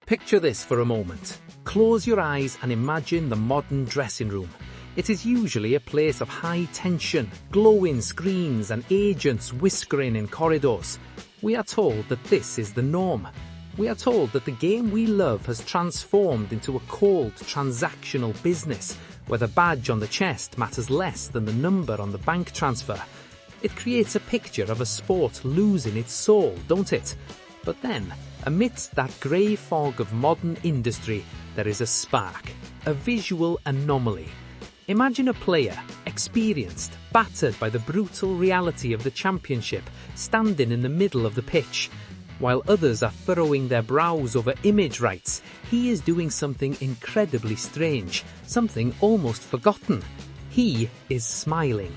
Picture this for a moment. Close your eyes and imagine the modern dressing room. It is usually a place of high tension, glowing screens and agents whispering in corridors. We are told that this is the norm. We are told that the game we love has transformed into a cold, transactional business, where the badge on the chest matters less than the number on the bank transfer. It creates a picture of a sport losing its soul, don't it? But then, amidst that grey fog of modern industry, there is a spark, a visual anomaly. Imagine a player, experienced, battered by the brutal reality of the championship, standing in the middle of the pitch. While others are furrowing their brows over image rights, he is doing something incredibly strange, something almost forgotten. He is smiling.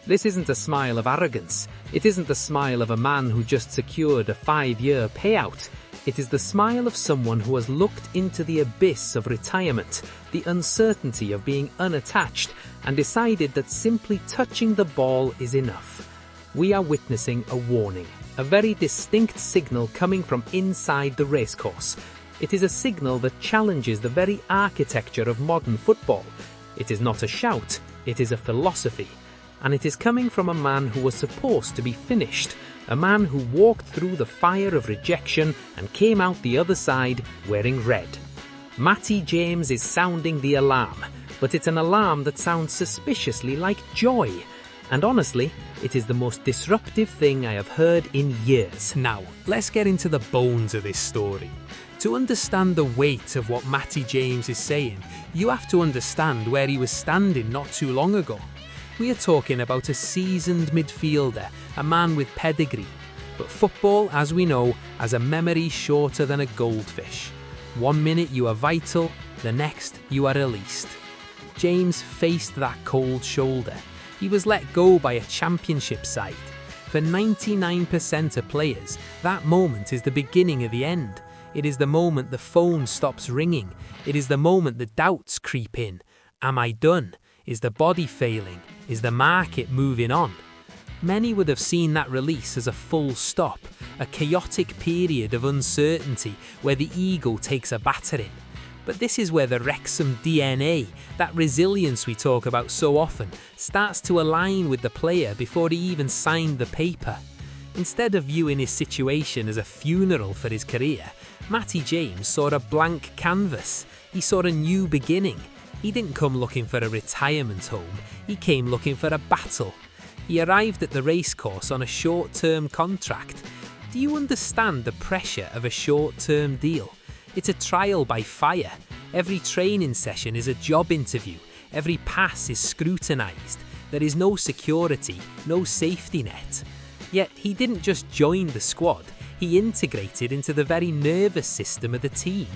This isn't a smile of arrogance. It isn't the smile of a man who just secured a 5-year payout. It is the smile of someone who has looked into the abyss of retirement, the uncertainty of being unattached, and decided that simply touching the ball is enough. We are witnessing a warning, a very distinct signal coming from inside the racecourse. It is a signal that challenges the very architecture of modern football. It is not a shout, it is a philosophy. And it is coming from a man who was supposed to be finished, a man who walked through the fire of rejection and came out the other side wearing red. Matty James is sounding the alarm, but it's an alarm that sounds suspiciously like joy. And honestly, it is the most disruptive thing I have heard in years. Now, let's get into the bones of this story. To understand the weight of what Matty James is saying, you have to understand where he was standing not too long ago. We are talking about a seasoned midfielder, a man with pedigree. But football, as we know, has a memory shorter than a goldfish. 1 minute you are vital, the next you are released. James faced that cold shoulder. He was let go by a championship side. For 99% of players, that moment is the beginning of the end. It is the moment the phone stops ringing. It is the moment the doubts creep in. Am I done? Is the body failing? Is the market moving on? Many would have seen that release as a full stop, a chaotic period of uncertainty where the ego takes a battering. But this is where the Wrexham DNA, that resilience we talk about so often, starts to align with the player before he even signed the paper. Instead of viewing his situation as a funeral for his career, Matty James saw a blank canvas. He saw a new beginning. He didn't come looking for a retirement home, he came looking for a battle. He arrived at the racecourse on a short-term contract. Do you understand the pressure of a short-term deal? It's a trial by fire. Every training session is a job interview. Every pass is scrutinised. There is no security, no safety net. Yet he didn't just join the squad, he integrated into the very nervous system of the team.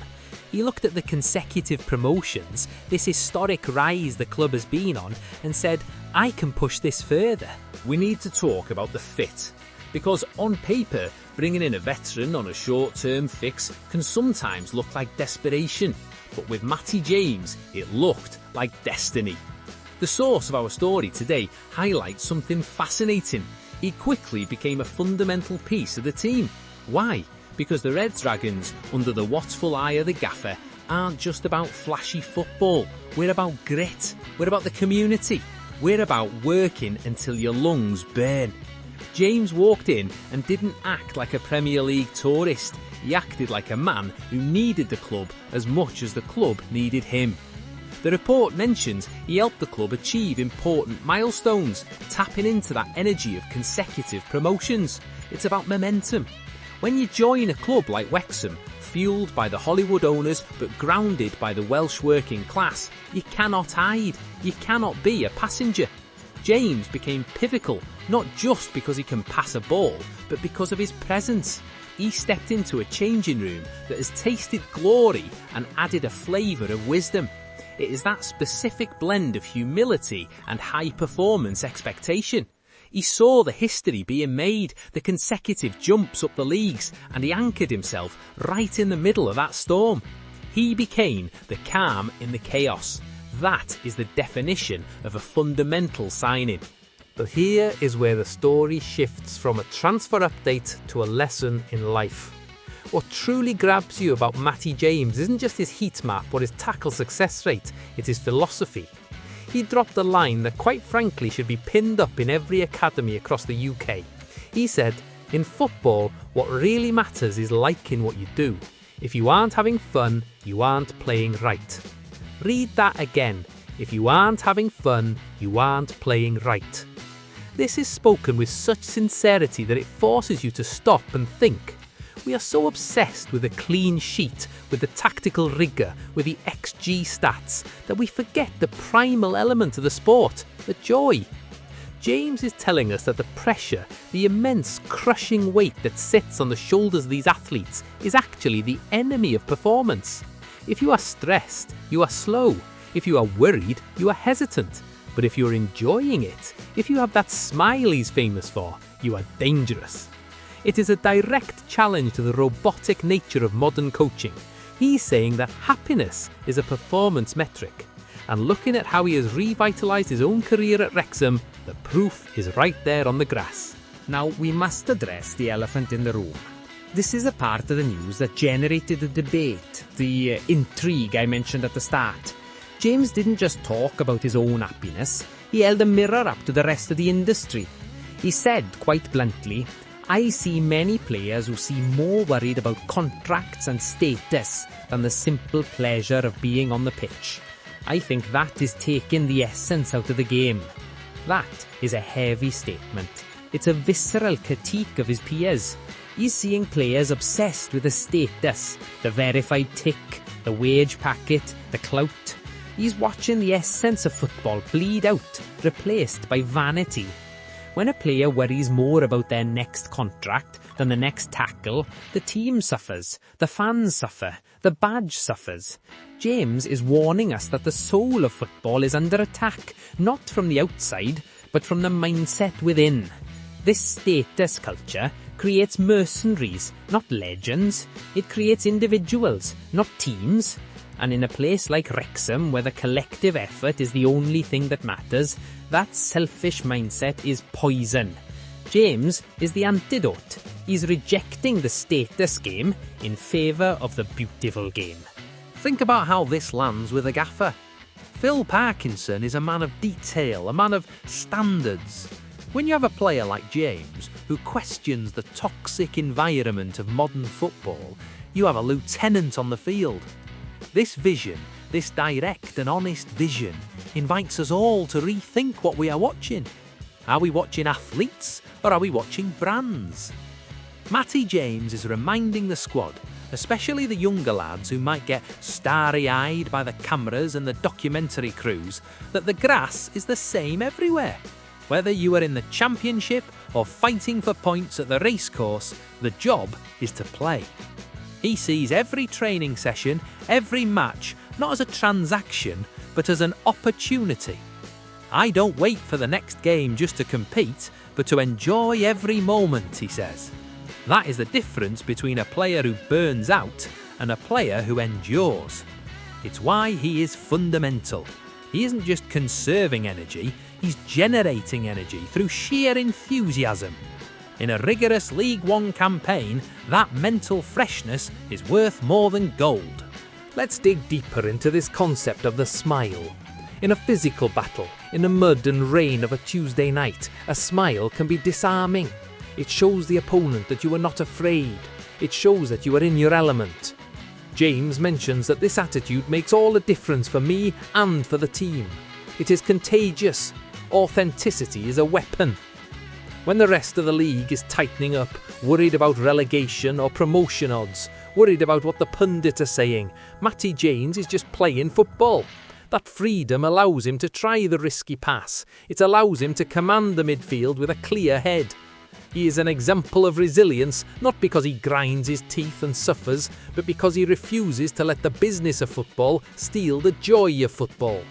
He looked at the consecutive promotions, this historic rise the club has been on, and said, I can push this further. We need to talk about the fit. Because on paper, bringing in a veteran on a short-term fix can sometimes look like desperation. But with Matty James, it looked like destiny. The source of our story today highlights something fascinating. He quickly became a fundamental piece of the team. Why? Because the Red Dragons, under the watchful eye of the Gaffer, aren't just about flashy football. We're about grit. We're about the community. We're about working until your lungs burn. James walked in and didn't act like a Premier League tourist. He acted like a man who needed the club as much as the club needed him. The report mentions he helped the club achieve important milestones, tapping into that energy of consecutive promotions. It's about momentum. When you join a club like Wrexham, fueled by the Hollywood owners but grounded by the Welsh working class, you cannot hide, you cannot be a passenger. James became pivotal, not just because he can pass a ball, but because of his presence. He stepped into a changing room that has tasted glory and added a flavour of wisdom. It is that specific blend of humility and high performance expectation. He saw the history being made, the consecutive jumps up the leagues, and he anchored himself right in the middle of that storm. He became the calm in the chaos. That is the definition of a fundamental signing. But here is where the story shifts from a transfer update to a lesson in life. What truly grabs you about Matty James isn't just his heat map or his tackle success rate, it's his philosophy. He dropped a line that quite frankly should be pinned up in every academy across the UK. He said, "In football, what really matters is liking what you do. If you aren't having fun, you aren't playing right." Read that again. If you aren't having fun, you aren't playing right. This is spoken with such sincerity that it forces you to stop and think. We are so obsessed with a clean sheet, with the tactical rigour, with the XG stats, that we forget the primal element of the sport, the joy. James is telling us that the pressure, the immense crushing weight that sits on the shoulders of these athletes is actually the enemy of performance. If you are stressed, you are slow. If you are worried, you are hesitant. But if you're enjoying it, if you have that smile he's famous for, you are dangerous. It is a direct challenge to the robotic nature of modern coaching. He's saying that happiness is a performance metric. And looking at how he has revitalised his own career at Wrexham, the proof is right there on the grass. Now, we must address the elephant in the room. This is a part of the news that generated the debate, the intrigue I mentioned at the start. James didn't just talk about his own happiness, he held a mirror up to the rest of the industry. He said, quite bluntly, "I see many players who seem more worried about contracts and status than the simple pleasure of being on the pitch. I think that is taking the essence out of the game." That is a heavy statement. It's a visceral critique of his peers. He's seeing players obsessed with the status, the verified tick, the wage packet, the clout. He's watching the essence of football bleed out, replaced by vanity. When a player worries more about their next contract than the next tackle, the team suffers, the fans suffer, the badge suffers. James is warning us that the soul of football is under attack, not from the outside, but from the mindset within. This status culture creates mercenaries, not legends. It creates individuals, not teams. And in a place like Wrexham, where the collective effort is the only thing that matters, that selfish mindset is poison. James is the antidote. He's rejecting the status game in favour of the beautiful game. Think about how this lands with a gaffer. Phil Parkinson is a man of detail, a man of standards. When you have a player like James, who questions the toxic environment of modern football, you have a lieutenant on the field. This vision, this direct and honest vision, invites us all to rethink what we are watching. Are we watching athletes or are we watching brands? Matty James is reminding the squad, especially the younger lads who might get starry-eyed by the cameras and the documentary crews, that the grass is the same everywhere. Whether you are in the Championship or fighting for points at the Racecourse, the job is to play. He sees every training session, every match, not as a transaction, but as an opportunity. "I don't wait for the next game just to compete, but to enjoy every moment," he says. That is the difference between a player who burns out and a player who endures. It's why he is fundamental. He isn't just conserving energy, he's generating energy through sheer enthusiasm. In a rigorous League One campaign, that mental freshness is worth more than gold. Let's dig deeper into this concept of the smile. In a physical battle, in the mud and rain of a Tuesday night, a smile can be disarming. It shows the opponent that you are not afraid. It shows that you are in your element. James mentions that this attitude makes all the difference for me and for the team. It is contagious. Authenticity is a weapon. When the rest of the league is tightening up, worried about relegation or promotion odds, worried about what the pundits are saying, Matty James is just playing football. That freedom allows him to try the risky pass. It allows him to command the midfield with a clear head. He is an example of resilience, not because he grinds his teeth and suffers, but because he refuses to let the business of football steal the joy of football.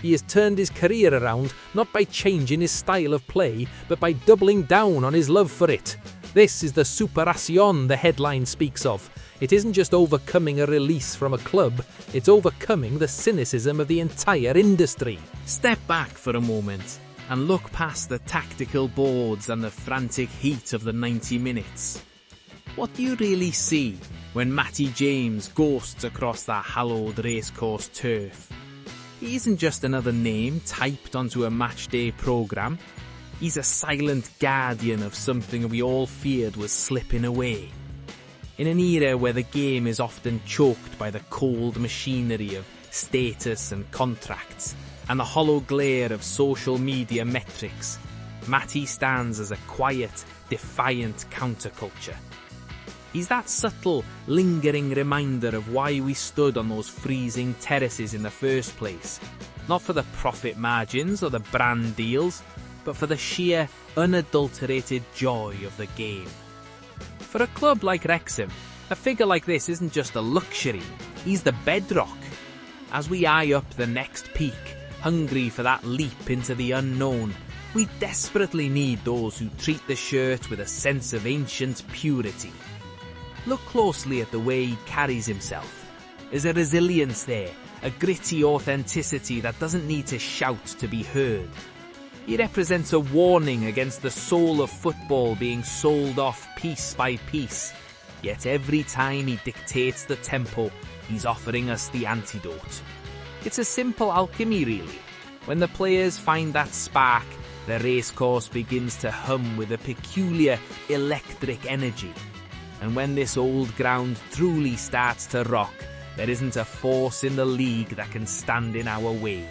He has turned his career around not by changing his style of play, but by doubling down on his love for it. This is the superación the headline speaks of. It isn't just overcoming a release from a club, it's overcoming the cynicism of the entire industry. Step back for a moment and look past the tactical boards and the frantic heat of the 90 minutes. What do you really see when Matty James ghosts across that hallowed racecourse turf? He isn't just another name typed onto a matchday programme. He's a silent guardian of something we all feared was slipping away. In an era where the game is often choked by the cold machinery of status and contracts, and the hollow glare of social media metrics, Matty stands as a quiet, defiant counterculture. He's that subtle, lingering reminder of why we stood on those freezing terraces in the first place. Not for the profit margins or the brand deals, but for the sheer, unadulterated joy of the game. For a club like Wrexham, a figure like this isn't just a luxury, he's the bedrock. As we eye up the next peak, hungry for that leap into the unknown, we desperately need those who treat the shirt with a sense of ancient purity. Look closely at the way he carries himself. There's a resilience there, a gritty authenticity that doesn't need to shout to be heard. He represents a warning against the soul of football being sold off piece by piece. Yet every time he dictates the tempo, he's offering us the antidote. It's a simple alchemy, really. When the players find that spark, the racecourse begins to hum with a peculiar electric energy. And when this old ground truly starts to rock, there isn't a force in the league that can stand in our way.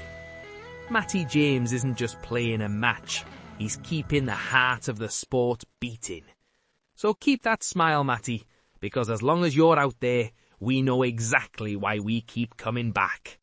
Matty James isn't just playing a match, he's keeping the heart of the sport beating. So keep that smile, Matty, because as long as you're out there, we know exactly why we keep coming back.